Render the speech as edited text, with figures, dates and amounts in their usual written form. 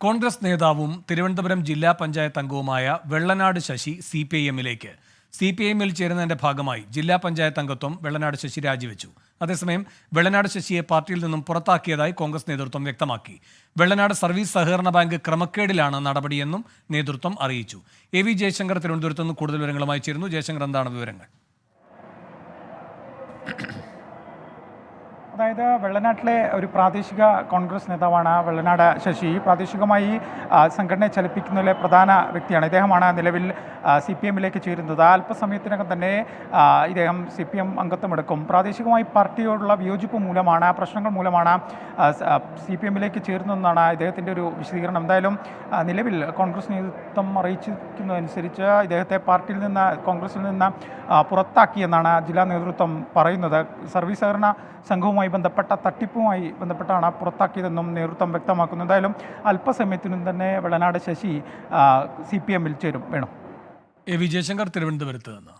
കോൺഗ്രസ് നേതാവും തിരുവനന്തപുരം ജില്ലാ പഞ്ചായത്ത് അംഗവുമായ വെള്ളനാട് ശശി CPIMലേക്ക് CPIMൽ ചേരുന്നതിന്റെ ഭാഗമായി ജില്ലാ പഞ്ചായത്ത് അംഗത്വം വെള്ളനാട് ശശി രാജിവെച്ചു. അതേസമയം വെള്ളനാട് ശശിയെ പാർട്ടിയിൽ നിന്നും പുറത്താക്കിയതായി കോൺഗ്രസ് നേതൃത്വം വ്യക്തമാക്കി. വെള്ളനാട് സർവീസ് സഹകരണ ബാങ്ക് ക്രമക്കേടിലാണ് നടപടിയെന്നും നേതൃത്വം അറിയിച്ചു. AV ജയശങ്കർ തിരുവനന്തപുരത്ത് നിന്ന് കൂടുതൽ വിവരങ്ങളുമായി ചേരുന്നു. ജയശങ്കർ, എന്താണ് വിവരങ്ങൾ? അതായത് വെള്ളനാട്ടിലെ ഒരു പ്രാദേശിക കോൺഗ്രസ് നേതാവാണ് വെള്ളനാട് ശശി. പ്രാദേശികമായി സംഘടനയെ ചലിപ്പിക്കുന്നതിലെ പ്രധാന വ്യക്തിയാണ്. ഇദ്ദേഹമാണ് നിലവിൽ CPIMലേക്ക് ചേരുന്നത്. അല്പസമയത്തിനകം തന്നെ ഇദ്ദേഹം CPIM അംഗത്വമെടുക്കും. പ്രാദേശികമായി പാർട്ടിയോടുള്ള വിയോജിപ്പ് മൂലമാണ്, പ്രശ്നങ്ങൾ മൂലമാണ് CPIMലേക്ക് ചേരുന്നതെന്നാണ് ഇദ്ദേഹത്തിൻ്റെ ഒരു വിശദീകരണം. എന്തായാലും നിലവിൽ കോൺഗ്രസ് നേതൃത്വം അറിയിച്ചിരിക്കുന്നതനുസരിച്ച് ഇദ്ദേഹത്തെ പാർട്ടിയിൽ നിന്ന്, കോൺഗ്രസിൽ നിന്ന് പുറത്താക്കിയെന്നാണ് ജില്ലാ നേതൃത്വം പറയുന്നത്. സർവീസ് സഹകരണ സംഘവുമായി ബന്ധപ്പെട്ട തട്ടിപ്പുമായി ബന്ധപ്പെട്ടാണ് പുറത്താക്കിയതെന്നും നേതൃത്വം വ്യക്തമാക്കുന്നു. എന്തായാലും അല്പസമയത്തിനും തന്നെ വെള്ളനാട് ശശി CPIMൽ ചേരും. വേണം. AV ജയശങ്കർ തിരുവനന്തപുരത്ത് നിന്ന്.